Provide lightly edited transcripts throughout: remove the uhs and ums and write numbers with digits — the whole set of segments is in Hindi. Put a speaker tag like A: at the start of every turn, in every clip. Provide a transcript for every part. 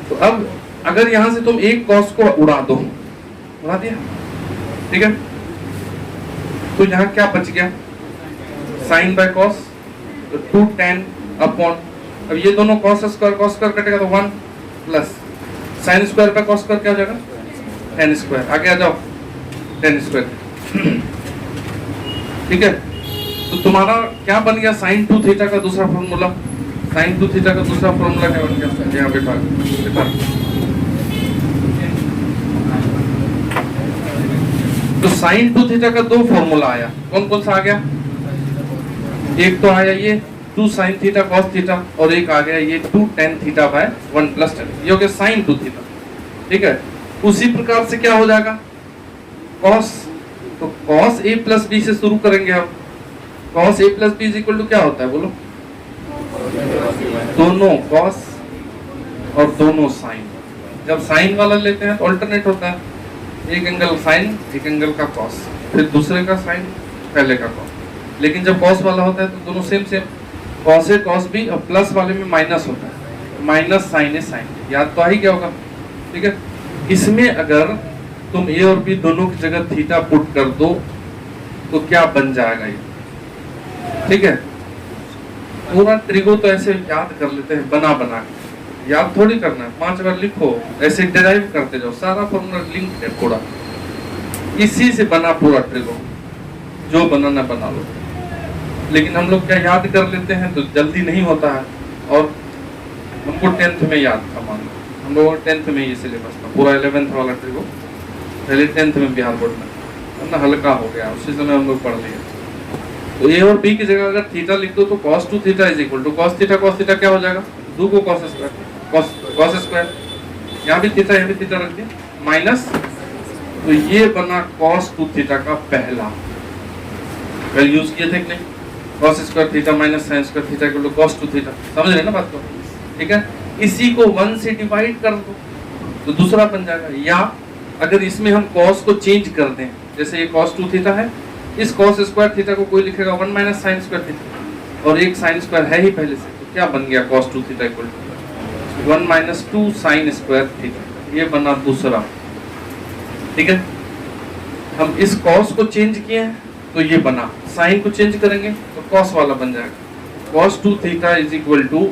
A: तो अब अगर यहां से तुम एक कॉस को उड़ा दो, उड़ा दिया, ठीक है, तो यहां क्या बच गया, साइन बाय कॉस, तो 2 tan अपॉन, अब ये दोनों कॉस स्क्वायर कटेगा तो 1 plus sine square by cos square क्या हो जाएगा, tan स्क्वायर, आगे आ जाओ, tan स्क्वायर, ठीक है। तो तुम्हारा क्या बन गया, साइन 2 थीटा का दूसरा फॉर्मूला, साइन 2 थीटा का दूसरा फॉर्मूला क्या बन गया, यहाँ बैठा। तो साइन 2 थीटा का दो फॉर्मूला आया, कौन कौन सा आ गया, एक तो आया ये 2 sin थीटा cos थीटा, और एक आ गया ये 2 tan theta by 1 plus tan, ये हो गया sin 2 थीटा, ठीक है। उसी प्रकार से क्या हो जाएगा, cos, तो cos a प्लस b से शुरू करेंगे हम, cos a plus b is equal to क्या होता है बोलो, दोनों cos और दोनों sin, जब sin वाला लेते हैं तो अल्टरनेट होता है, एक एंगल sin एक एंगल का cos, फिर दूसरे का sin पहले का cos, लेकिन जब cos वाला होता है तो दोनों same same, cos a cos b, और प्लस वाले में माइनस होता है, माइनस sin a sin, याद तो आ ही क्या होगा, ठीक है। इसमें अगर तुम a और b दोनों की जगह थीटा पुट कर दो तो क्या बन जाएगा ये, ठीक है। पूरा ट्रिगो तो ऐसे याद कर लेते हैं बना बना के, याद थोड़ी करना है, 5 बार लिखो, ऐसे डिराइव करते जाओ, सारा फॉर्मूला लिंक है पूरा, इसी से बना पूरा ट्रिगो, जो बनाना बना लो। लेकिन हम लोग क्या याद कर लेते हैं तो जल्दी नहीं होता है, और हमको 10th में याद था, मान लो हम लोग 10th में ये सिलेबस था पूरा, 11th वाला ट्रिगो पहले 10th में बिहार बोर्ड में, वरना हल्का हो गया, उसी समय हम लोग पढ़ लिए। तो ए और बी की जगह अगर थीटा लिख दो तो cos 2 theta is equal to cos theta क्या हो जाएगा, 2 को cos स्क्वायर, यहाँ भी थीटा यहाँ भी थीटा रख दिया, माइनस, तो ये बना cos 2 थीटा का पहला वैल्यू यूज किए थे कि नहीं, cos square theta minus sin square theta equal to cos 2 theta, समझ रहे ना बात को, ठीक है। इसी को 1 से डिवाइड कर दो तो दूसरा बन जाएगा, या अगर इसमें हम cos को चेंज कर दें, जैसे ये cos 2 थीटा है, इस cos स्क्वायर थीटा को कोई लिखेगा 1 माइनस sin स्क्वायर थीटा, और एक sin स्क्वायर है ही पहले से, तो क्या बन गया cos 2 theta equal to 1 minus 2 sin square theta, ये बना दूसरा, ठीक है। हम इस cos को चेंज किए हैं तो ये बना, sin को चेंज करेंगे तो cos वाला बन जाएगा, cos 2 theta is equal to,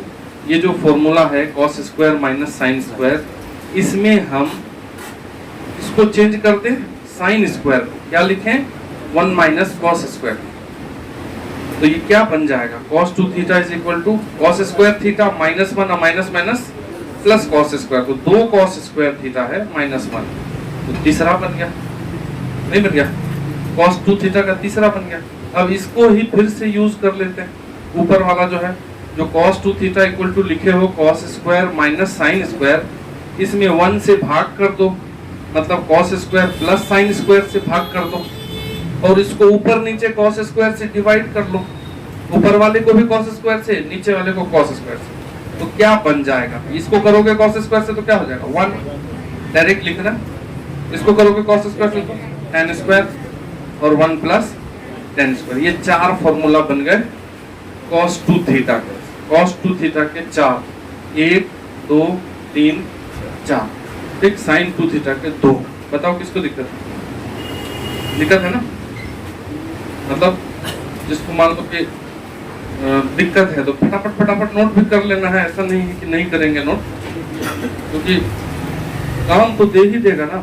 A: ये जो फॉर्मूला है cos square minus sin square, इसमें हम इसको चेंज कर दें sin स्क्वायर, क्या लिखें 1 माइनस cos स्क्वायर, तो ये क्या बन जाएगा, cos 2 theta is equal to cos square theta minus 1 minus minus plus cos square, तो 2 cos स्क्वायर थीटा है माइनस 1, तो तीसरा बन गया, नहीं बन गया, cos 2 थीटा का तीसरा बन गया। अब इसको ही फिर से यूज कर लेते हैं, ऊपर वाला जो है, जो cos 2 थीटा इक्वल टू लिखे हो cos square minus sin square, इसमें 1 से भाग कर दो, मतलब cos square plus sin square से भाग कर दो, और इसको ऊपर नीचे cos स्क्वायर से डिवाइड कर लो, ऊपर वाले को भी cos स्क्वायर से, नीचे वाले को cos स्क्वायर से, तो क्या बन जाएगा, इसको करोगे cos स्क्वायर से तो क्या हो जाएगा 1, डायरेक्ट लिखना, इसको करोगे cos स्क्वायर से तो tan स्क्वायर और 1 प्लस tan स्क्वायर, ये 4 फॉर्मूला बन गए cos 2 थीटा के, cos 2 थीटा के 4, 1 2 3 4, ठीक, sin 2 थीटा के 2, बताओ किसको दिक्कत है, दिक्कत है ना, मतलब जिसको मान लो कि दिक्कत है तो फटाफट नोट भी कर लेना है, ऐसा नहीं है कि नहीं करेंगे नोट, क्योंकि काम तो दे ही देगा ना।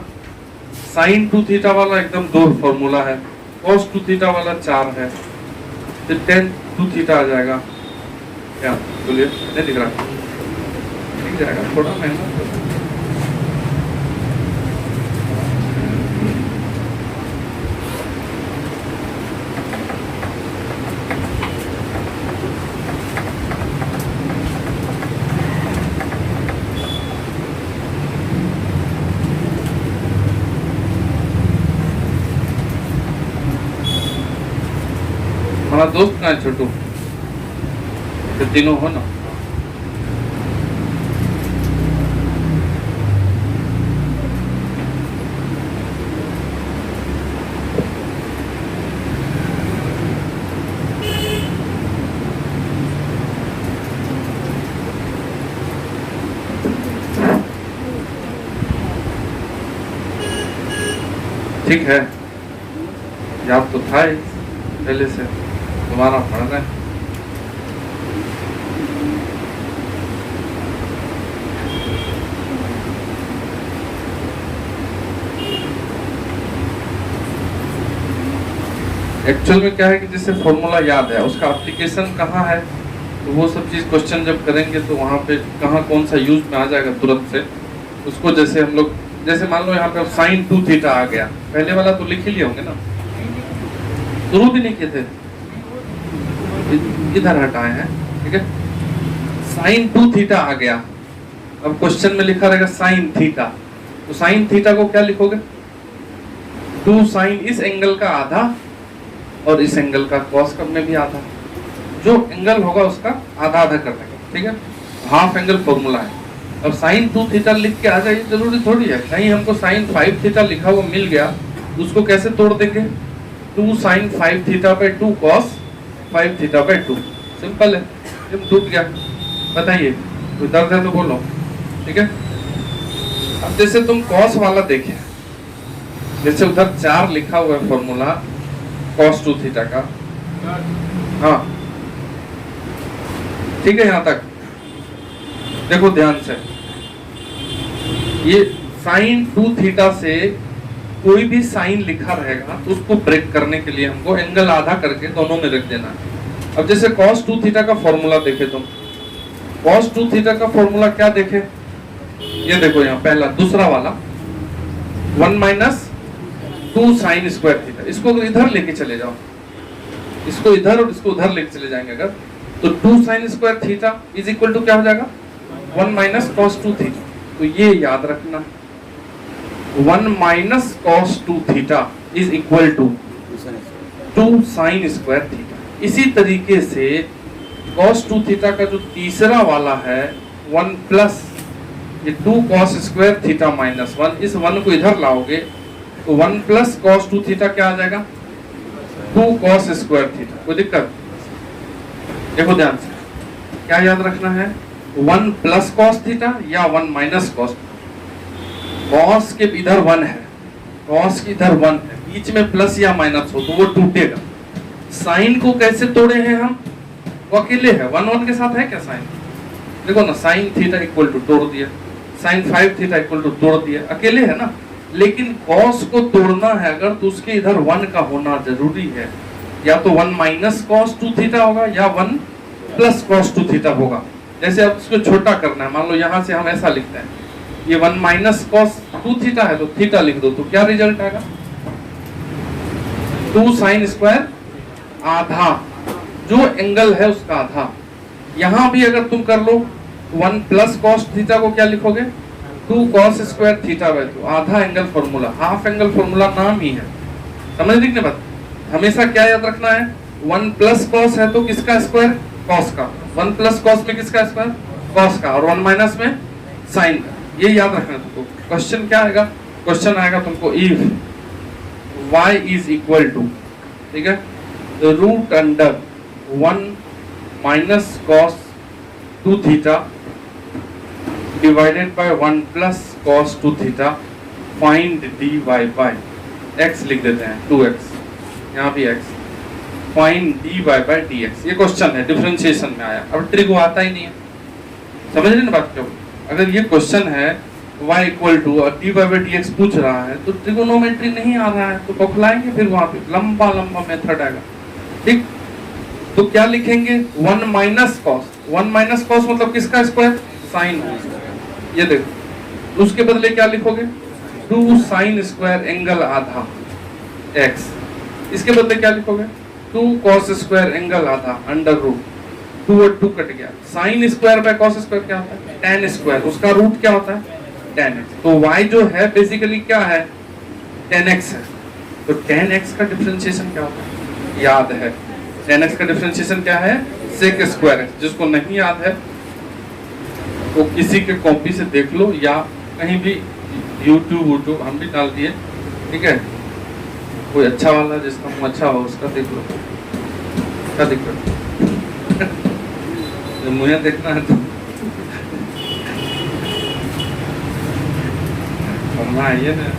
A: sin 2 थीटा वाला एकदम 2 फॉर्मूला है, cos 2 थीटा वाला 4 है, फिर tan 2 थीटा आ जाएगा, क्या बोलिए, नहीं दिख रहा, दिख जाएगा, थोड़ा महंगा, हमारा दोस्त कहाँ है छोटू, तो तीनों हो ना, ठीक है, याद तो था ही पहले से, दोबारा पढ़ रहे हैं। एक्चुअल में क्या है कि जिससे फॉर्मूला याद है उसका एप्लीकेशन कहाँ है, तो वो सब चीज क्वेश्चन जब करेंगे तो वहाँ पे कहाँ कौन सा यूज में आ जाएगा तुरंत से उसको। जैसे हम लोग, जैसे मान लो यहाँ पे साइन 2 थीटा आ गया, पहले वाला तो लिख ही लिए होंगे ना, शुरू भी नहीं किए थे, इधर हटाए हैं, ठीक है। साइन 2 थीटा आ गया, अब क्वेश्चन में लिखा रहेगा साइन थीटा, तो साइन थीटा को क्या लिखोगे, 2 साइन इस एंगल का आधा और इस एंगल का कॉस में भी आधा, जो एंगल होगा उसका आधा आधा कर देंगे, ठीक है। हाफ एंगल फॉर्मूला है। अब साइन 2 थीटा लिख के आ जाए, जरूरी थोड़ी है, कहीं हमको साइन 5 थीटा लिखा हुआ मिल गया, उसको कैसे तोड़ देंगे, 2 sine 5 theta by 2 cos 5 theta by 2, simple है, जब टूट गया। बताइए कोई दर्द है तो बोलो, ठीक है। अब जैसे तुम कॉस वाला देखे, जैसे उधर 4 लिखा हुआ है फॉर्मूला cos 2 थीटा का, हाँ ठीक है, यहां तक देखो ध्यान से, ये साइन 2 थीटा से कोई भी साइन लिखा रहेगा तो उसको ब्रेक करने के लिए हमको एंगल आधा करके दोनों में रख देना है। अब जैसे cos 2 थीटा का फॉर्मूला देखे तुम, cos 2 थीटा का फॉर्मूला क्या देखे, ये देखो यहाँ पहला, दूसरा वाला 1 माइनस 2 साइन स्क्वायर थीटा, इसको अगर इधर लेके चले जाओ, इसको इधर और इसको उधर लेके चले जाएंगे अगर, तो 2 sine square theta is equal to क्या हो जाएगा, 1 माइनस cos 2 थीटा। तो ये याद रखना, 1 minus cos 2 theta is equal to 2 sine square theta. इसी तरीके से cos 2 थीटा का जो तीसरा वाला है 1 प्लस ये 2 cos स्क्वायर थीटा माइनस 1, इस 1 को इधर लाओगे तो 1 प्लस cos 2 थीटा क्या आ जाएगा, 2 cos स्क्वायर थीटा। कोई दिक्कत, देखो ध्यान से, क्या याद रखना है, 1 प्लस cos थीटा या 1 माइनस cos। cos के इधर 1 है, cos के इधर 1 है, बीच में प्लस या माइनस हो तो वो टूटेगा। साइन को कैसे तोड़े हैं हम, वो अकेले है, 1 1 के साथ है क्या साइन, देखो ना, साइन थीटा इक्वल टू तोड़ दिया, साइन 5 थीटा इक्वल टू तोड़ दिया, अकेले है ना। लेकिन cos को तोड़ना है अगर तो उसके इधर 1 का होना जरूरी है, या तो 1 माइनस cos 2 थीटा होगा या 1 प्लस cos 2 थीटा होगा। जैसे अब इसको छोटा करना है, मान लो यहाँ से हम ऐसा लिखते हैं, ये 1 माइनस cos 2 थीटा है तो थीटा लिख दो, तो क्या रिजल्ट आएगा, 2 साइन स्क्वायर आधा, जो एंगल है उसका आधा। यहाँ भी अगर तुम कर लो 1 प्लस cos थीटा को क्या लिखोगे, 2 cos स्क्वायर थीटा बाई 2, आधा angle formula, half angle formula नाम ही है, समझ लिखने बात। हमेशा क्या याद रखना है, 1 प्लस cos है तो किसका स्क्वायर, cos का, 1 प्लस cos में किसका स्क्वायर, cos का, और 1 माइनस में साइन का, ये याद रखना तुमको। क्वेश्चन क्या आएगा, क्वेश्चन आएगा तुमको if y is equal to, ठीक है, root under 1 minus cos 2 theta divided by 1 plus cos 2 theta, find dy by x लिख देते हैं 2x, यहाँ भी x, find dy by dx। ये क्वेश्चन है, डिफरेंशिएशन में आया, अब ट्रिगो आता ही नहीं है, समझ रहे ना बात क्यों। अगर ये क्वेश्चन है y इक्वल टू और dy बाय dx पूछ रहा है तो ट्रिगोनोमेट्री नहीं आ रहा है, तो बखलाएंगे फिर वहां पे, लंबा लंबा मेथड आएगा, ठीक। तो क्या लिखेंगे, 1 माइनस cos, 1 माइनस cos मतलब किसका स्क्वायर, साइन, ये देखो, उसके बदले क्या लिखोगे, 2 साइन स्क्वायर एंगल आधा x, इसके बदले क्या लिखोगे, 2 cos स्क्वायर एंगल आधा अंडर रूट, 2 और 2 कट गया, sine square by cos square क्या होता है, tan स्क्वायर, उसका रूट क्या होता है, tan x। तो y जो है बेसिकली क्या है, tan x है, तो tan x का डिफरेंशिएशन क्या होता है, याद है, tan x का डिफरेंशिएशन क्या है, sec स्क्वायर x। जिसको नहीं याद है वो किसी के कॉपी से देख लो या कहीं भी यूट्यूब हम भी डाल दिए, ठीक है, कोई अच्छा वाला जिसका मुंह अच्छा हो उसका देख लो, क्या दिक्कत जब मुझे देखना है तो करना है ये ना।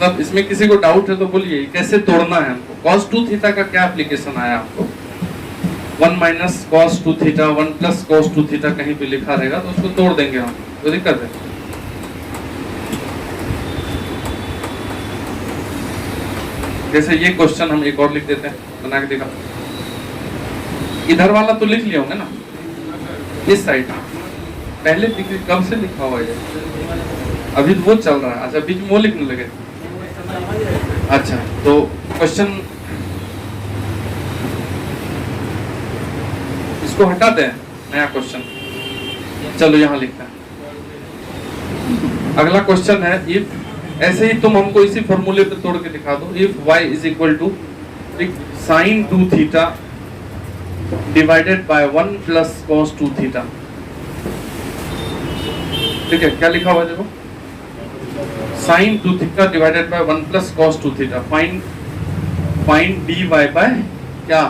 A: मतलब इसमें किसी को डाउट है तो बोलिए कैसे तोड़ना है हमको। cos 2 थीटा का क्या एप्लीकेशन आया आपको? 1 minus cos 2 theta 1 plus cos 2 theta कहीं पे लिखा रहेगा तो उसको तोड़ देंगे हम, कोई दिक्कत है? जैसे ये क्वेश्चन हम एक और लिख देते हैं, बना के देखा। इधर वाला तो लिख लिया होंगे ना, इस साइड पहले कब से लिखा हुआ है? अभी वो चल रहा है। अच्छा, बीच में वो लिखने लगे। अच्छा, तो क्वेश्चन इसको हटा दें, नया क्वेश्चन चलो यहाँ लिखता है। अगला क्वेश्चन है इफ, ऐसे ही तुम हमको इसी फॉर्मूले पे तोड़ के दिखा दो। If y is equal to sine 2 theta divided by 1 plus cos 2 theta. ठीक है, क्या लिखा हुआ देखो, sine 2 theta divided by 1 plus cos 2 theta. Find dy by क्या,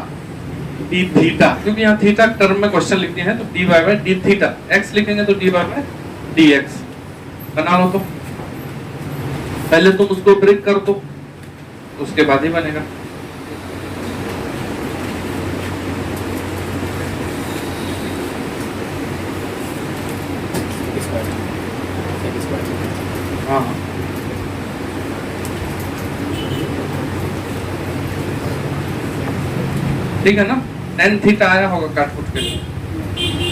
A: d थीटा, क्योंकि यहाँ थीटा टर्म में क्वेश्चन लिखते हैं तो dy by d theta, x लिखेंगे तो dy बाय dx। बना लो, तो पहले तुम उसको ब्रेक कर दो, उसके बाद ही बनेगा। हाँ हाँ, ठीक है ना। tan थीटा आया होगा काट कुट के।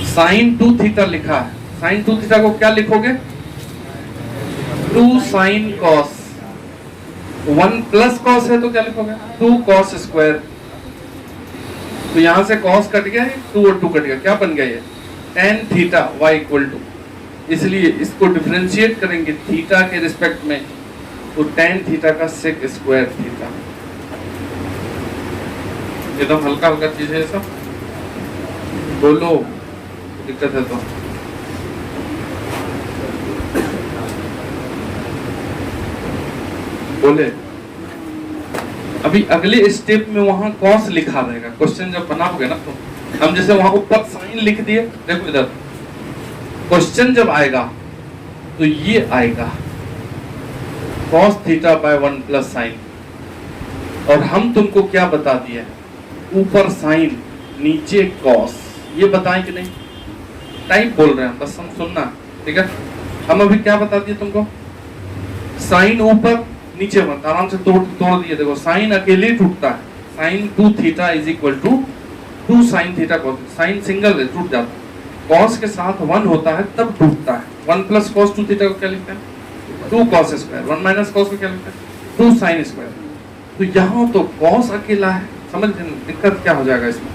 A: साइन 2 थीटा लिखा है, साइन 2 थीटा को क्या लिखोगे? 2 साइन कॉस, 1 प्लस कॉस है तो क्या लिखोगे? 2 कॉस स्क्वायर। तो यहां से कॉस कट गया है, 2 और 2 कट गया, क्या बन गया ये? tan theta y equal to, इसलिए इसको डिफरेंशिएट करेंगे थीटा के रिस्पेक्ट में, तो tan थीटा का sec स्क्वायर थीटा। एकदम हल्का हल्का चीज है सब, बोलो दिक्कत है तो। बोले अभी अगले स्टेप में वहां कॉस लिखा रहेगा। क्वेश्चन जब बनाओगे ना तो हम जैसे वहां ऊपर साइन लिख दिए, देखो इधर क्वेश्चन जब आएगा तो ये आएगा cos theta by 1 plus sign, और हम तुमको क्या बता दिया, ऊपर साइन नीचे कॉस, ये बताएं कि नहीं? टाइप बोल रहे हैं, बस हम सुनना, ठीक है। हम अभी क्या बता दिए तुमको, साइन ऊपर नीचे मत, आराम से तोड़ दिए। देखो साइन अकेले टूटता है, sine 2 theta is equal to 2 sine theta cos. Sine single है, टूट जाता है, कॉस के साथ 1 होता है तब टूटता है। 1 प्लस कॉस 2 थीटा को क्या लिखते हैं? 2 कॉस स्क्वायर। 1 माइनस कॉस को क्या लिखते हैं? 2 साइन स्क्वायर। तो यहाँ तो कॉस अकेला है, समझ दिक्कत क्या हो जाएगा इसमें,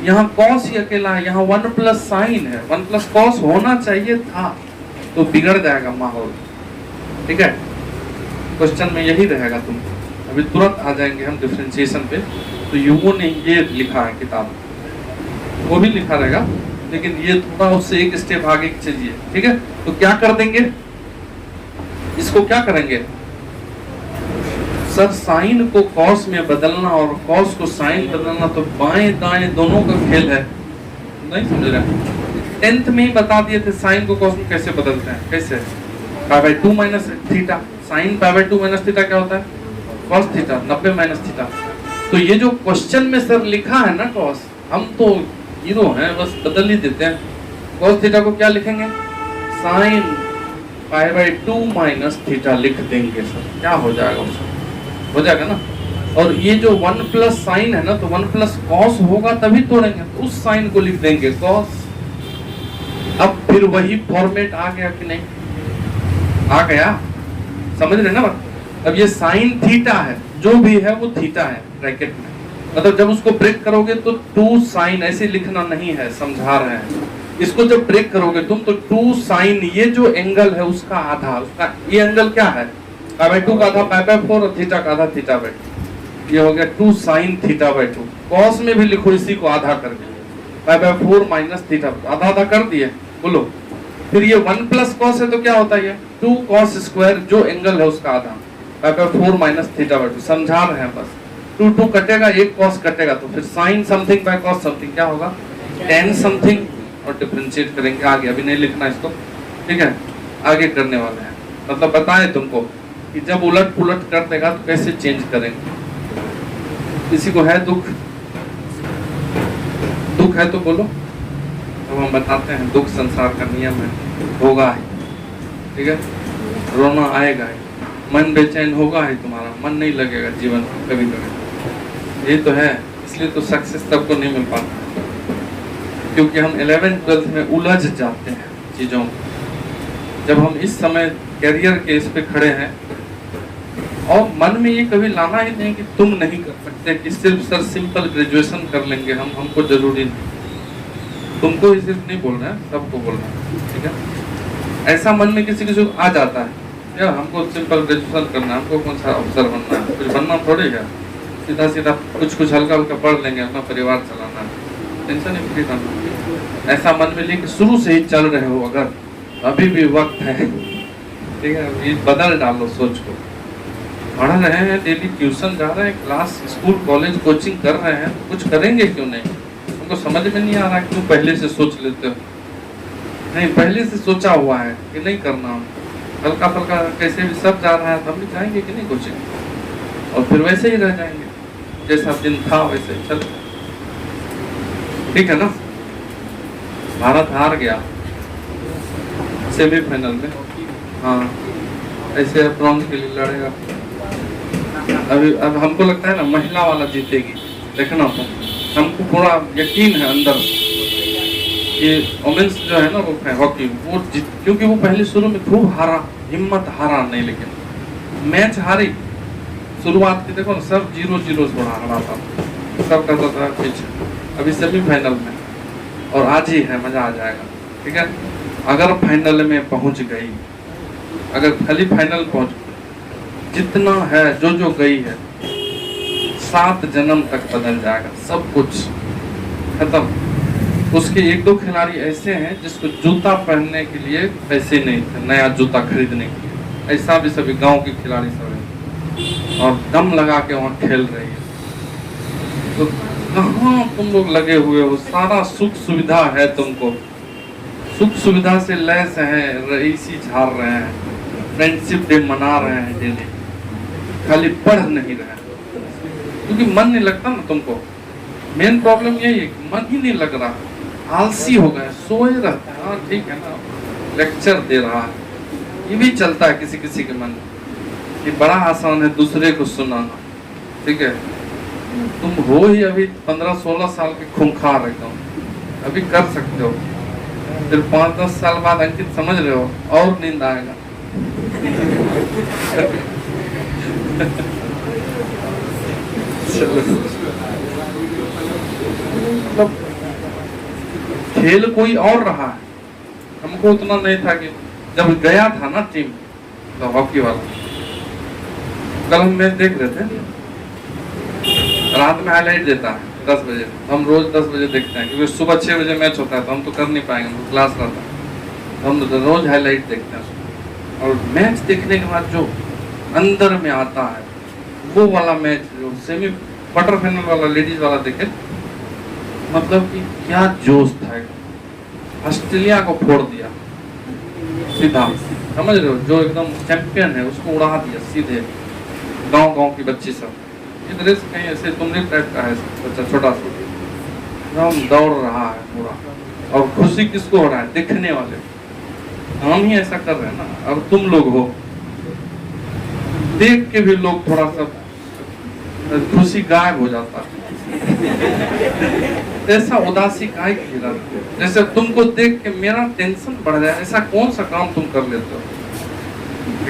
A: यहाँ कॉस ही अकेला है, यहाँ 1 प्लस साइन है, 1 प्लस कॉस होना चाहिए था, तो बिगड़ जाएगा माहौल, ठीक है। क्वेश्चन में यही रहेगा, तुम अभी तुरंत आ जाएंगे हम डिफरेंशिएशन पे। तो युवो ने ये लिखा है किताब, वो भी लिखा रहेगा, लेकिन ये थोड़ा उससे एक स्टेप आगे चलिए, ठीक है। तो क्या कर देंगे इसको, क्या करेंगे सर, साइन को कॉस में बदलना और कॉस को साइन बदलना तो बाएं दाएं दोनों का खेल है, नहीं समझ रहे? 10th में ही बता दिए थे साइन को कॉस में कैसे बदलते हैं, कैसे pi by 2 minus theta, sine pi by 2 minus theta क्या होता है? Cos theta, 90 minus theta. तो ये जो क्वेश्चन में सर लिखा है ना कॉस, हम तो हीरो हैं, बस बदल ही देते हैं। कॉस थीटा को क्या लिखेंगे? Sine pi by 2 minus theta लिख देंगे सर, क्या हो जाएगा उसमें, हो जाएगा ना। और ये जो 1 प्लस साइन है ना, तो 1 प्लस कॉस होगा तभी तोड़ेंगे, तो उस साइन को लिख देंगे कॉस। अब फिर वही फॉर्मेट आ गया कि नहीं? आ गया, समझ रहे ना बात? अब ये साइन थीटा है, जो भी है वो थीटा है ब्रैकेट में, मतलब जब उसको ब्रेक करोगे तो 2 साइन ऐसे लिखना नहीं है, समझा रहे हैं। इसको जब ब्रेक करोगे तुम तो 2 साइन, ये जो एंगल है उसका आधा, उसका ये एंगल क्या है? पाई बाय 2 का आधा पाई बाय 4 और थीटा का आधा थीटा बाय 2, ये हो गया 2 साइन थीटा बाय 2। कॉस में भी लिखो इसी को आधा करके, पाई बाय 4 माइनस थीटा, आधा आधा कर दिए, बोलो। फिर ये 1 प्लस कॉस है तो क्या होता है? 2 कॉस स्क्वायर, जो एंगल है उसका आधा, pi by 4 minus theta by 2, समझा रहे हैं बस। 2 2 कटेगा, एक कॉस कटेगा, तो फिर sine something by cos something क्या होगा? tan समथिंग, और डिफरेंशिएट करेंगे आगे, अभी नहीं लिखना इसको, ठीक है, आगे करने वाले हैं। मतलब बताएं तुमको कि जब उलट पुलट कर देगा तो कैसे चेंज करेंगे। किसी को है दुख, दुख है तो बोलो, तो हम बताते हैं दुख संसार का नियम है, होगा है, ठीक है, रोना आएगा है, मन बेचैन होगा है, तुम्हारा मन नहीं लगेगा जीवन में कभी कभी, ये तो है। इसलिए तो सक्सेस सबको नहीं मिल पाता, क्योंकि हम 11th-12th में उलझ जाते हैं चीज़ों में। जब हम इस समय कैरियर के इस पे खड़े हैं और मन में ये कभी लाना ही नहीं कि तुम नहीं कर सकते, कि सिर्फ सर सिंपल ग्रेजुएशन कर लेंगे हम, हमको जरूरी नहीं। तुमको ही सिर्फ नहीं बोल रहे हैं, सबको बोल रहे हैं, ठीक है। ऐसा मन में किसी किसी को आ जाता है, यार हमको सिंपल ग्रेजुएशन करना है, हमको कौन सा अफसर बनना है, कुछ बनना थोड़ी है, सीधा सीधा कुछ हल्का हल्का पढ़ लेंगे, अपना परिवार चलाना है, टेंशन ही फ्री करना। ऐसा मन में लेके शुरू से ही चल रहे हो, अगर अभी भी वक्त है, ठीक है, ये बदल डालो सोच को। पढ़ रहे हैं, डेली ट्यूशन जा रहे हैं, क्लास स्कूल कॉलेज कोचिंग कर रहे हैं, कुछ करेंगे क्यों नहीं? हमको समझ में नहीं आ रहा क्यों पहले से सोच लेते हो। नहीं, पहले से सोचा हुआ है कि नहीं करना, हल्का फल्का कैसे भी सब जा रहा है, हम भी जाएंगे कि नहीं कोचिंग, और फिर वैसे ही रह जाएंगे, जैसा दिन था वैसे ही चल, ठीक है ना। भारत हार गया सेमीफाइनल में, हाँ, ऐसे ब्रॉन्ज के लिए लड़ेगा। अभी अब हमको लगता है ना महिला वाला जीतेगी, देखना तो हमको पूरा यकीन है अंदर कि वुमेन्स जो है ना वो हॉकी वो क्योंकि वो पहले शुरू में खूब हारा, हिम्मत हारा नहीं, लेकिन मैच हारी शुरुआत की, देखो ना सब 0-0 थोड़ा हारा था, सब करता था पीछे। अभी सेमीफाइनल में और आज ही है, मजा आ जाएगा, ठीक है। अगर फाइनल में पहुंच गई, अगर खाली फाइनल पहुंच, जितना है जो गई है 7 जन्म तक बदल जाएगा, सब कुछ खत्म। उसके 1-2 खिलाड़ी ऐसे हैं जिसको जूता पहनने के लिए पैसे नहीं थे, नया जूता खरीदने के लिए, ऐसा भी सभी गांव के खिलाड़ी सब हैं और दम लगा के वहाँ खेल रही है। तो कहाँ तुम लोग लगे हुए हो, सारा सुख सुविधा है तुमको, सुख सुविधा से लैस हैं, रईसी झाड़ रहे हैं, फ्रेंडशिप डे मना रहे हैं डेली, खाली पढ़ नहीं रहे क्योंकि मन नहीं लगता ना तुमको। मेन प्रॉब्लम यही है कि मन ही नहीं लग रहा, आलसी हो गए, सोए रहते हैं। हाँ ठीक है ना, लेक्चर दे रहा है, ये भी चलता है किसी किसी के मन में कि बड़ा आसान है दूसरे को सुनाना, ठीक है। तुम हो ही अभी 15-16 साल के खूंखार एकदम, अभी कर सकते हो, फिर 5-10 साल बाद अंकित समझ रहे हो और नींद आएगा। मतलब खेल कोई और रहा है, हमको उतना नहीं था कि जब गया था ना टीम तो हॉकी वाला, कल हम मैच देख रहे थे, रात में हाईलाइट देता है 10 बजे, हम रोज 10 बजे देखते हैं क्योंकि सुबह 6 बजे मैच होता है तो हम तो कर नहीं पाएंगे, तो क्लास रहता है, हम तो रोज हाईलाइट देखते हैं। और मैच देखने के बाद जो अंदर में आता है वो वाला मैच, जो सेमी क्वार्टर फाइनल वाला लेडीज वाला देखे, मतलब कि क्या जोश था, ऑस्ट्रेलिया को फोड़ दिया सीधा, समझ रहे हो, जो एकदम चैंपियन है उसको उड़ा दिया सीधे। गांव गांव की बच्ची सब इधर से कहीं ऐसे तुमने टाइप का है बच्चा छोटा सा, एकदम दौड़ रहा है पूरा, और खुशी किसको हो रहा है, देखने वाले। हम ही ऐसा कर रहे हैं ना, अब तुम लोग हो, देख के भी लोग थोड़ा सा खुशी गायब हो जाता है। ऐसा उदासी काहे की रहती है, जैसे तुमको देख के मेरा टेंशन बढ़ जाए, ऐसा कौन सा काम तुम कर लेते हो,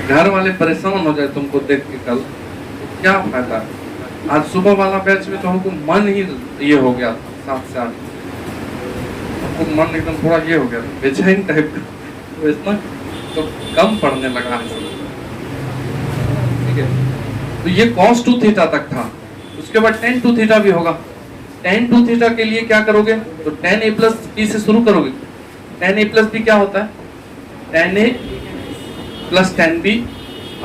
A: घर वाले परेशान हो जाए तुमको देख के, कल क्या फायदा है। आज सुबह वाला बैच में तो हमको मन ही ये हो गया था, 7 से 8 हमको मन एकदम पूरा ये हो गया था, बेचैन टाइप का, तो इतना तो कम पढ़ने लगा है, ठीक है। तो ये cos 2 थीटा तक था, उसके बाद tan 2 थीटा भी होगा। tan 2 थीटा के लिए क्या करोगे, तो tan a प्लस b से शुरू करोगे। tan a प्लस b क्या होता है, tan a plus tan b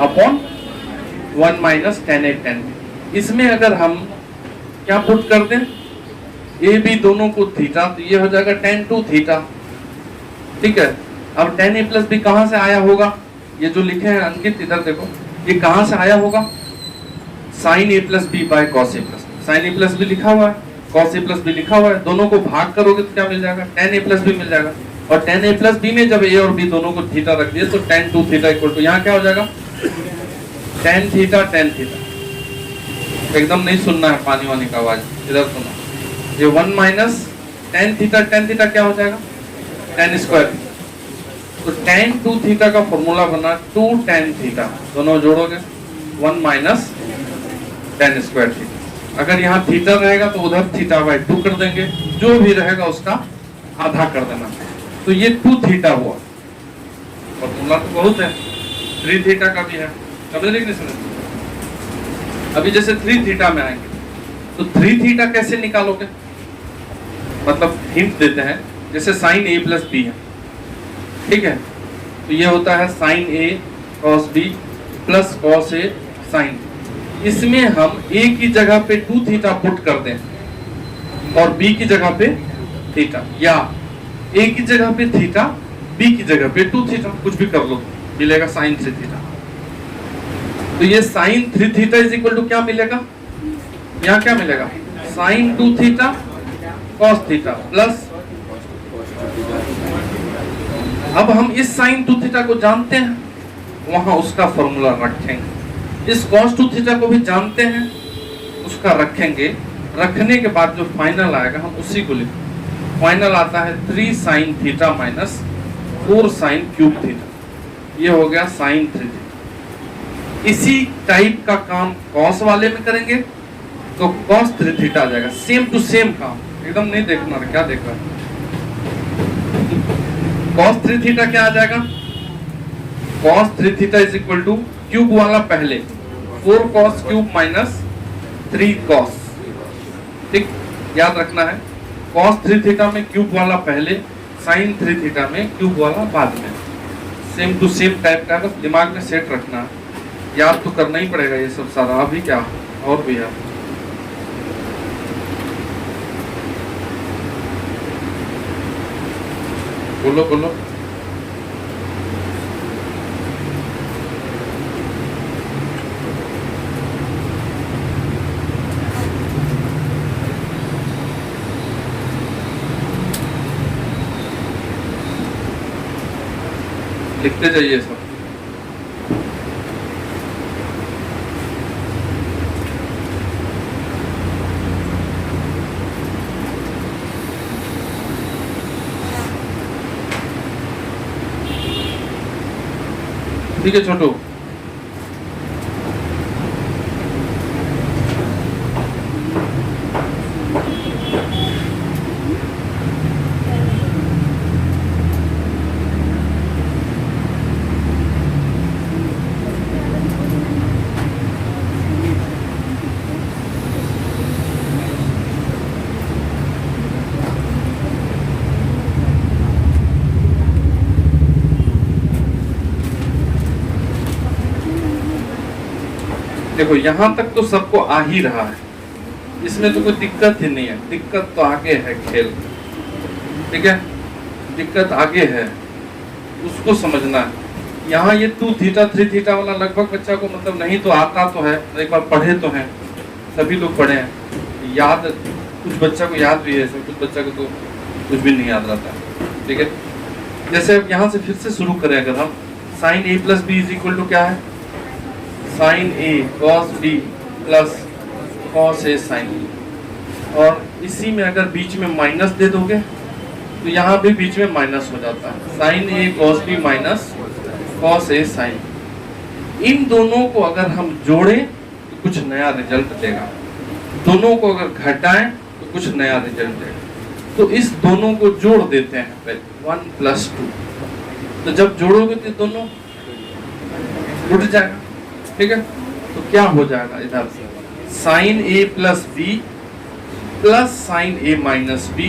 A: upon 1 minus tan a tan b। इसमें अगर हम क्या पुट कर दें, a b दोनों को थीटा, तो ये हो जाएगा tan 2 थीटा, ठीक है। अब tan a प्लस b कहाँ से आया होगा, ये जो लिखे हैं अंकित इधर देखो, ये कहां से आया होगा? Sine A plus B by cos A plus B. Sine A plus B लिखा हुआ है, कॉस ए प्लस बी लिखा हुआ है, दोनों को भाग करोगे तो क्या मिल जाएगा? टेन ए प्लस बी मिल जाएगा। और टेन ए प्लस बी में जब ए और बी दोनों को थीटा रख दिए तो tan two theta equal to यहाँ क्या हो जाएगा? Tan theta tan theta. एकदम नहीं सुनना है पानी वानी का आवाज, इधर सुनो। ये वन माइनस टेन थीटा क्या हो जाएगा? Tan square. तो टेन टू थीटा का फॉर्मूला बना टू टेन थीटा, दोनों जोड़ोगे one minus tan square theta. अगर यहाँ थीटा रहेगा तो उधर थीटा बाई टू कर देंगे, जो भी रहेगा उसका आधा कर देना। तो ये टू थीटा हुआ। फॉर्मूला तो बहुत है, थ्री थीटा का भी है, समझ रहे कि नहीं समझ? अभी जैसे थ्री थीटा में आएंगे तो थ्री थीटा कैसे निकालोगे? मतलब हिंट देते हैं, जैसे साइन ए प्लस बी है, ठीक है, तो ये होता है sine A cos B plus cos A sign. इसमें हम ए की जगह पे टू थीटा पुट कर दें और बी की जगह पे थीटा, या ए की जगह पे थीटा, बी की जगह पे टू थीटा, कुछ भी कर लो, मिलेगा साइन थ्री थीटा। तो ये sine three theta is equal to क्या मिलेगा? यहाँ क्या मिलेगा? Sine two theta cos theta plus, अब हम इस साइन टू थीटा को जानते हैं, वहां उसका फॉर्मूला रखेंगे। इस कॉस टू थीटा को भी जानते हैं, उसका रखेंगे। रखने के बाद जो फाइनल आएगा हम उसी को लिखेंगे। फाइनल आता है three sine theta minus four sine cube theta. ये हो गया साइन थ्री थीटा। इसी टाइप का काम कॉस वाले में करेंगे तो कॉस थ्री थीटा आ जाएगा। सेम टू सेम काम, एकदम नहीं देखना क्या देख रहा है। cos थ्री थीटा क्या आ जाएगा? cos three theta is equal two cube वाला पहले 4 cos क्यूब माइनस 3 cos, ठीक, याद रखना है। cos थ्री थीटा में क्यूब वाला पहले, sin थ्री थीटा में क्यूब वाला बाद में। सेम टू सेम टाइप का, बस दिमाग में सेट रखना है, याद तो करना ही पड़ेगा ये सब सारा। अभी क्या और भी है, बोलो बोलो। लिखते जाइए सब। ठीक है छोटू, देखो यहाँ तक तो सबको आ ही रहा है, इसमें तो कोई दिक्कत ही नहीं है। दिक्कत तो आगे है खेल, ठीक है, दिक्कत आगे है, उसको समझना है। यहाँ ये टू थीटा थ्री थीटा वाला लगभग बच्चा को मतलब नहीं तो आता तो है, एक बार पढ़े तो हैं, सभी लोग पढ़े हैं, याद कुछ बच्चा को याद भी है, कुछ बच्चा को तो कुछ भी नहीं याद रहता है, ठीक है। जैसे अब यहाँ से फिर से शुरू करें, अगर हम sine A plus B is equal to क्या है? Sine A cos B plus cos A sine B. और इसी में अगर बीच में माइनस दे दोगे तो यहाँ भी बीच में माइनस हो जाता है, sine A cos B minus cos A sign. इन दोनों को अगर हम जोड़ें तो कुछ नया रिजल्ट देगा, दोनों को अगर घटाएं तो कुछ नया रिजल्ट देगा। तो इस दोनों को जोड़ देते हैं पहले, 1 + 2। तो जब जोड़ोगे तो दोनों उठ जाएगा, ठीक है। तो क्या हो जाएगा इधर से, sine A plus B plus sine A minus B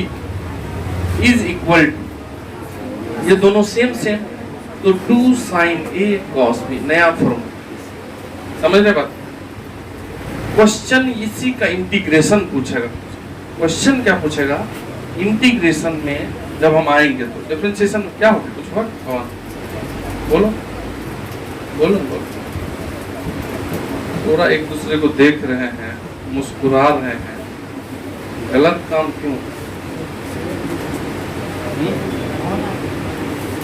A: is equal to, ये दोनों सेम सेम, तो 2 साइन ए कॉस बी, नया फॉर्मूला। समझ रहे बात? क्वेश्चन इसी का इंटीग्रेशन पूछेगा। क्वेश्चन क्या पूछेगा? इंटीग्रेशन में जब हम आएंगे तो डिफरेंशिएशन क्या होगा, कुछ होगा? बोलो बोलो बोलो। थोड़ा एक दूसरे को देख रहे हैं, मुस्कुरा रहे हैं, गलत काम क्यों?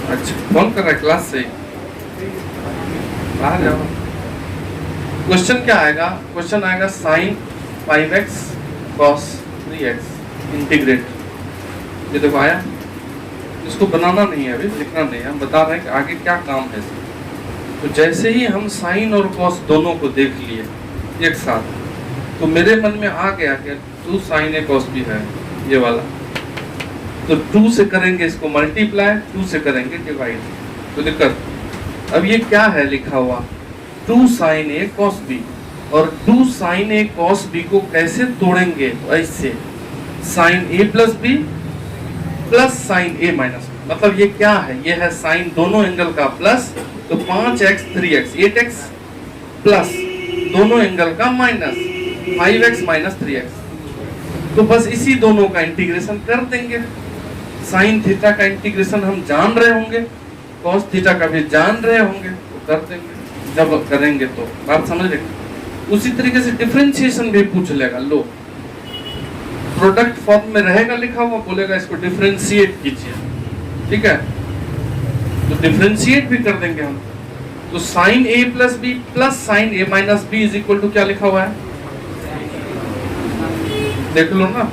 A: अच्छा, कौन कर रहा है क्लास से? बाहर जाओ। क्वेश्चन क्या आएगा? क्वेश्चन आएगा sin 5x cos 3x integrate. ये देखो आया, इसको बनाना नहीं है, अभी लिखना नहीं है, हम बता रहे हैं कि आगे क्या काम है इसमें। तो जैसे ही हम साइन और कॉस दोनों को देख लिए एक साथ, तो मेरे मन में आ गया कि 2 sin a cos b है ये वाला, तो 2 से करेंगे इसको मल्टीप्लाई, 2 से करेंगे डिवाइड। तो दिक्कत अब ये क्या है लिखा हुआ, 2 sin a cos b, और 2 sin a cos b को कैसे तोड़ेंगे? ऐसे sin a plus b plus sin a minus, मतलब ये क्या है? ये है sin दोनों एंगल का प्लस, तो 5x 3x 8x प्लस दोनों एंगल का माइनस 5x माइनस 3x। तो बस इसी दोनों का इंटीग्रेशन कर देंगे। साइन थीटा का इंटीग्रेशन हम जान रहे होंगे, कॉस थीटा का भी जान रहे होंगे, तो कर देंगे जब करेंगे। तो बात समझ रहे? उसी तरीके से डिफरेंशिएशन भी पूछ लेगा। लो प्रोडक्ट फॉर्म में रहेगा लिखा हुआ, बोलेगा इसको डिफरेंशिएट कीजिए, ठीक है? तो डिफरेंशिएट भी कर देंगे हम। तो sine a plus B plus sine a minus B is equal to क्या लिखा हुआ है? देख लो ना,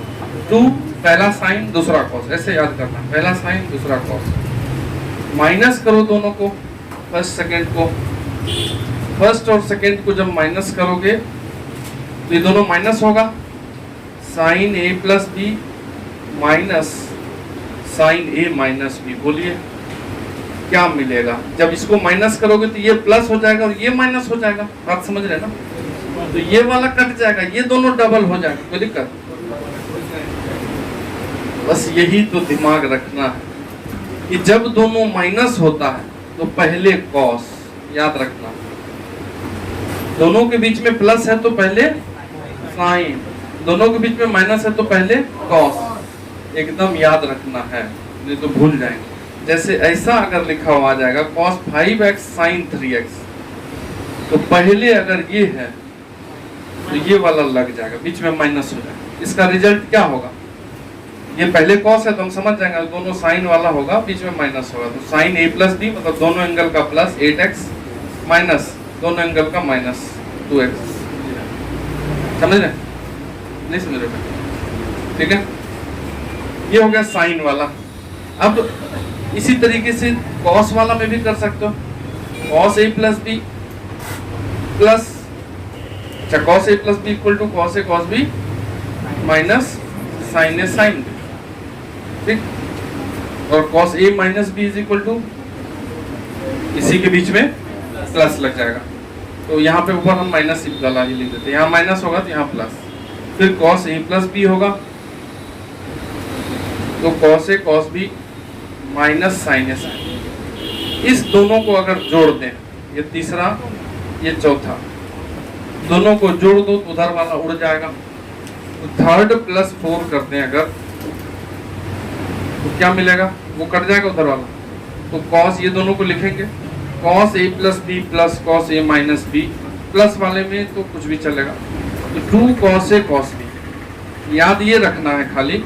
A: 2 पहला साइन दूसरा कॉस, ऐसे याद करना, पहला साइन दूसरा कॉस। माइनस करो दोनों को, फर्स्ट सेकंड को, फर्स्ट और सेकंड को जब माइनस करोगे तो ये दोनों माइनस होगा। Sine a plus B minus sine a minus B, बोलिए क्या मिलेगा? जब इसको माइनस करोगे तो ये प्लस हो जाएगा और ये माइनस हो जाएगा। बात समझ रहे ना? तो ये वाला कट जाएगा, ये दोनों डबल हो जाएगा, कोई दिक्कत? बस यही तो दिमाग रखना है कि जब दोनों माइनस होता है तो पहले कॉस, याद रखना। दोनों के बीच में प्लस है तो पहले साइन, दोनों के बीच में माइनस है तो पहले कॉस, एकदम याद रखना है, नहीं तो भूल जाएंगे। जैसे ऐसा अगर लिखा हुआ आ जाएगा cos 5x sin 3x, तो पहले अगर ये है तो ये वाला लग जाएगा, बीच में माइनस हो जाएगा। इसका रिजल्ट क्या होगा? ये पहले cos है तो हम समझ जाएंगे, दोनों साइन वाला होगा, बीच में माइनस होगा, तो sin a प्लस b मतलब दोनों एंगल का प्लस 8x माइनस दोनों एंगल का माइनस 2x। समझ रहे? नहीं समझ रहे? ठीक है, ये हो गया साइन वाला। अब इसी तरीके से कॉस वाला में भी कर सकते हो, cos a plus B plus, अच्छा cos a plus B equal to cos a cos b minus sin a sin b, ठीक? और cos a minus b is equal to, इसी के बीच में प्लस लग जाएगा, तो यहाँ पे ऊपर हम माइनस वाला ही लिख देते हैं, यहाँ माइनस होगा तो यहाँ प्लस, फिर cos a प्लस b होगा, तो cos a cos b minus sine A sine. इस दोनों को अगर जोड़ दें, ये तीसरा ये चौथा, दोनों को जोड़ दो तो उधर वाला उड़ जाएगा। तो थर्ड प्लस 4 करते हैं अगर, तो क्या मिलेगा? वो कट जाएगा उधर वाला, तो cos ये दोनों को लिखेंगे cos a plus B plus cos a minus B, plus वाले में तो कुछ भी चलेगा, तो 2 cos a cos b। याद ये रखना है खाली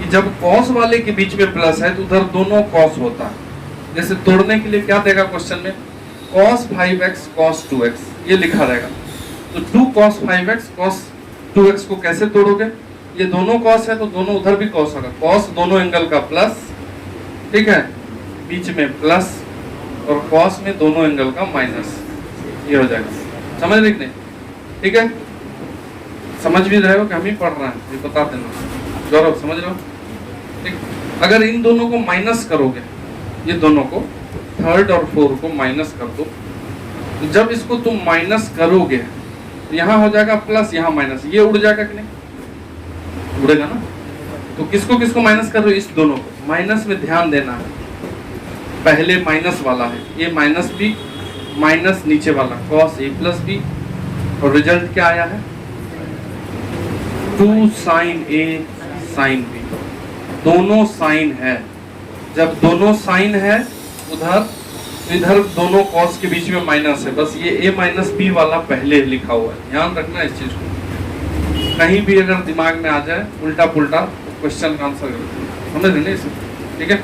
A: कि जब cos वाले के बीच में प्लस है तो उधर दोनों cos होता है। जैसे तोड़ने के लिए क्या देगा क्वेश्चन में? cos 5x cos 2x, ये लिखा रहेगा। तो 2 cos 5x cos 2x को कैसे तोड़ोगे? ये दोनों cos है तो दोनों उधर भी cos होगा, cos दोनों एंगल का प्लस, ठीक है, बीच में प्लस, और cos में दोनों एंगल का माइनस, ये हो जाएगा। समझ रहे कि नहीं? ठीक है, समझ भी रहे हो कि हम ही पढ़ रहे हैं, ये बता देना। गौरव समझ रहे हो? ठीक, अगर इन दोनों को माइनस करोगे, ये दोनों को थर्ड और 4 को माइनस कर दो, तो जब इसको तुम माइनस करोगे तो यहाँ हो जाएगा प्लस, यहाँ माइनस, ये उड़ जाएगा कि नहीं? उड़ेगा ना। तो किसको किसको माइनस कर रहे हो? इस दोनों को। माइनस में ध्यान देना है, पहले माइनस वाला है, ये माइनस बी माइनस नीचे वाला cos a प्लस बी, और रिजल्ट क्या आया है? 2 sin a sin b। दोनों साइन है, जब दोनों साइन है उधर तो इधर दोनों कॉस के बीच में माइनस है, बस ये a माइनस बी वाला पहले लिखा हुआ है, ध्यान रखना इस चीज को। कहीं भी अगर दिमाग में आ जाए उल्टा पुल्टा क्वेश्चन का आंसर समझ रहे इसे, ठीक है?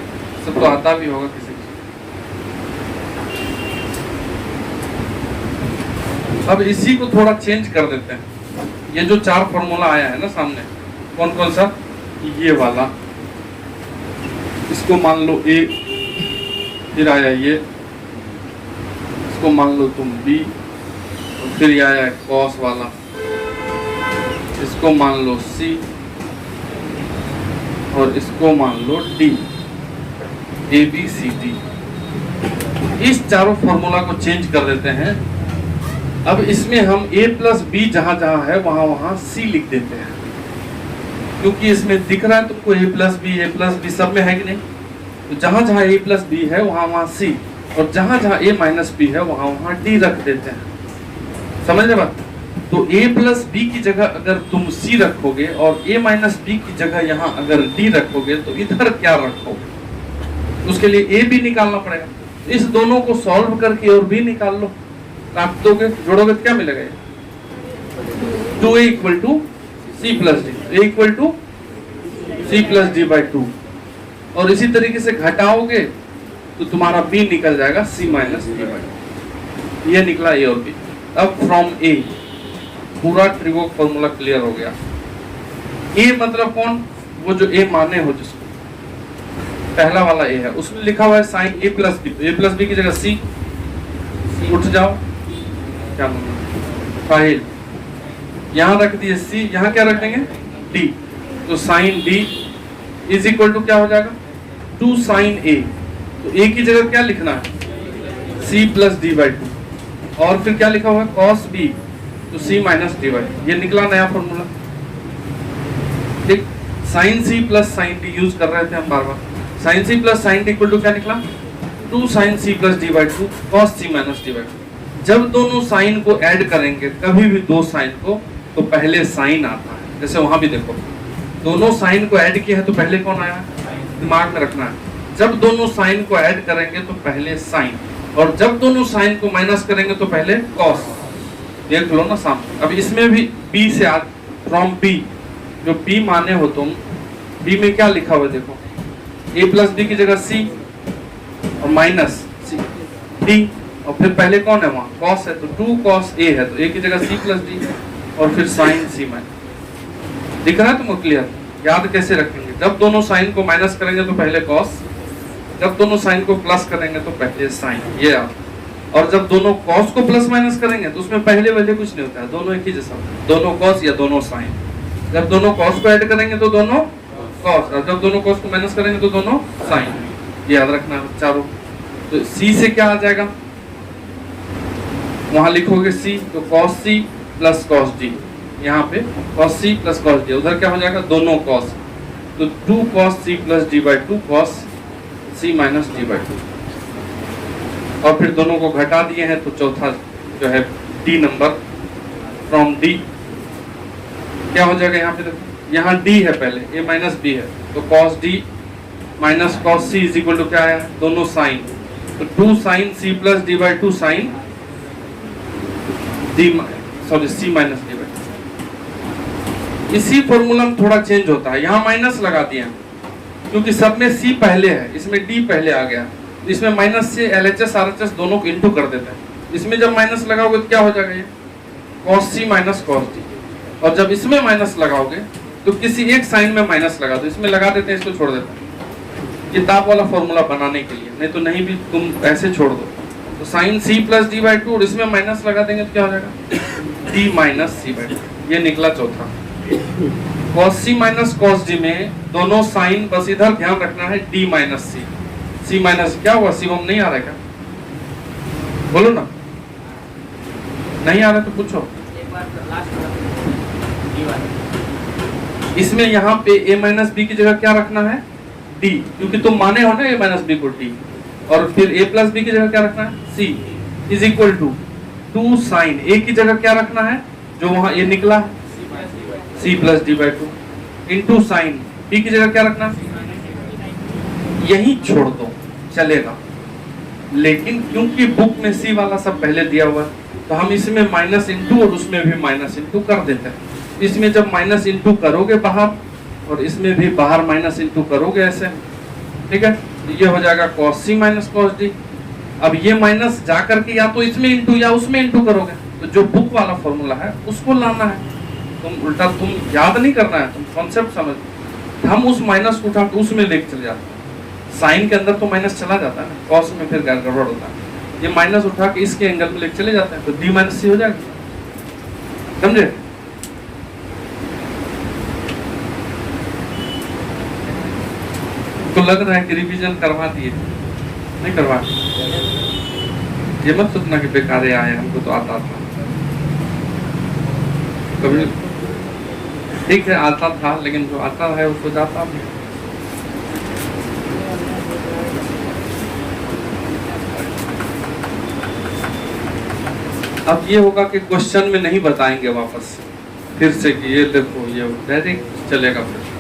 A: सब तो आता भी होगा किसी को। अब इसी को थोड़ा चेंज कर देते हैं। ये जो 4 फॉर्मूला आया है ना सामने, कौन कौन सा? ये वाला, इसको मान लो a, फिर आया ये, इसको मान लो तुम b, और फिर ये आया cos वाला, इसको मान लो c, और इसको मान लो d, a b c d। इस चारों फॉर्मूला को चेंज कर देते हैं। अब इसमें हम a प्लस बी जहां जहां है वहां वहां c लिख देते हैं, क्योंकि इसमें दिख रहा है तुमको a प्लस बी सब में है कि नहीं? तो जहां जहां a प्लस बी है वहां वहां c, और जहां जहां a माइनस बी है वहां वहां d रख देते हैं। समझ रहे बात? तो a प्लस बी की जगह अगर तुम c रखोगे और a माइनस बी की जगह यहाँ अगर d रखोगे तो इधर क्या रखोगे? उसके लिए a भी निकालना पड़ेगा। इस दोनों को सॉल्व करके और b निकाल लो, आप दोगे जोड़ोगे तो क्या मिलेगा? 2a equal to c plus D, a equal to c plus D by 2, और इसी तरीके से घटाओगे तो तुम्हारा b निकल जाएगा c माइनस डी बाई 2। ये निकला a और b। अब फ्रॉम a पूरा ट्रिगो फॉर्मूला क्लियर हो गया। a मतलब कौन? वो जो a माने हो, जिसको पहला वाला a है, उसमें लिखा हुआ है साइन a प्लस बी, तो a प्लस बी की जगह c, उठ जाओ, क्या फाइल यहां रख दिए c, यहां क्या रख देंगे? d, तो sine d is equal to क्या हो जाएगा? 2 साइन a, तो a की जगह क्या लिखना है? c प्लस डी बाई 2, और फिर क्या लिखा हुआ है? cos b, तो c माइनस डी बाई 2। ये निकला नया फॉर्मूला। ठीक, sine c plus sine d use कर रहे थे हम बार बार। Sine c plus sine d equal to क्या निकला? 2 sine c plus D by 2 cos c minus d by 2। जब दोनों साइन को ऐड करेंगे, कभी भी दो साइन को, तो पहले साइन आता है। जैसे वहां भी देखो, दोनों साइन को ऐड किया है तो पहले कौन आया? दिमाग में रखना है। जब दोनों साइन को ऐड करेंगे तो पहले साइन, और जब दोनों साइन को माइनस करेंगे तो पहले कॉस। देख लो ना सामने। अब इसमें भी b से आ, फ्रॉम b, जो b माने हो तुम, b में क्या लिखा हुआ देखो, a प्लस b की जगह c, और माइनस c d, और फिर पहले कौन है वहां? cos है, तो 2 cos a है, तो a की जगह c प्लस d, और फिर sin c माइनस। दिख रहा है तुमको क्लियर? याद कैसे रखेंगे? जब दोनों साइन को माइनस करेंगे तो पहले cos, जब दोनों साइन को प्लस करेंगे तो पहले sin, ये याद। और जब दोनों cos को प्लस माइनस करेंगे तो उसमें पहले वाले कुछ नहीं होता है, दोनों एक ही जैसा, दोनों cos या दोनों sin। जब दोनों cos को ऐड करेंगे तो दोनों cos, और जब दोनों cos को माइनस करेंगे तो दोनों sin। ये याद रखना चारों। तो c से क्या आ जाएगा? वहां लिखोगे c, तो cos c plus cos d, यहाँ पे cos c plus cos d, उधर क्या हो जाएगा? दोनों cos, तो 2 cos c plus d by 2 cos c minus d by 2, और फिर दोनों को घटा दिए हैं तो चौथा जो है d नंबर, फ्रॉम d क्या हो जाएगा? यहाँ पे देखो, यहाँ d है पहले, a माइनस b है, तो cos d minus cos c is equal to क्या आया? दोनों साइन, तो 2 sine c plus d by 2 sine d, sorry c minus d by 2। इसी फॉर्मूला में थोड़ा चेंज होता है, यहाँ माइनस लगा दिया क्योंकि सब में c पहले है, इसमें d पहले आ गया, इसमें माइनस से LHS RHS दोनों को इंटू कर देते हैं। इसमें जब माइनस लगाओगे तो क्या हो जाएगा? ये cos c minus cos d, और जब इसमें माइनस लगाओगे तो किसी एक साइन में माइनस लगा दो, इसमें लगा देते हैं, इसको छोड़ देते हैं, किताब वाला फॉर्मूला बनाने के लिए, नहीं तो नहीं भी तुम ऐसे छोड़ दो। तो sine c plus D by 2, और इसमें माइनस लगा देंगे तो क्या हो जाएगा? d minus c by 2। ये निकला चौथा। cos c minus cos d में दोनों साइन, बस इधर ध्यान रखना है d minus c, c minus क्या हुआ? शिवम नहीं आ रहा है क्या? बोलो ना, नहीं आ रहा तो पूछो। इसमें यहाँ पे a माइनस बी की जगह क्या रखना है? d, क्योंकि तुम माने हो ना a माइनस बी को d, और फिर a प्लस बी की जगह क्या रखना है? c is equal to 2 sine a की जगह क्या रखना है? जो वहां a निकला है c plus D by 2 into sine b की जगह क्या रखना है? यही छोड़ दो चलेगा, लेकिन क्योंकि बुक में सी वाला सब पहले दिया हुआ है तो हम इसमें माइनस इंटू और उसमें भी माइनस इंटू कर देते हैं। इसमें जब माइनस इंटू करोगे बाहर और इसमें भी बाहर माइनस इंटू करोगे ऐसे, ठीक है, तो ये हो जाएगा cos c minus cos d। अब ये माइनस जा करके या तो इसमें इंटू या उसमें इंटू करोगे, तो जो बुक वाला फॉर्मूला है उसको लाना है। तुम उल्टा तुम याद नहीं करना है, तुम कॉन्सेप्ट समझ। हम उस माइनस को उठा के उसमें लेके चले जाते हैं। साइन के अंदर तो माइनस चला जाता है ना, कॉस में फिर गड़बड़ होता है। ये माइनस उठा के इसके एंगल में लेके चले जाते हैं तो d माइनस सी हो जाएगा। समझे? तो लग रहा है कि रिवीजन करवा दिए, नहीं करवा? ये मत सोचना कि बेकार आए, हमको तो आता था कभी। ठीक है आता था, लेकिन जो आता है उसको जाता भी। अब ये होगा कि क्वेश्चन में नहीं बताएंगे वापस फिर से कि ये देखो ये डायरेक्ट चलेगा फिर।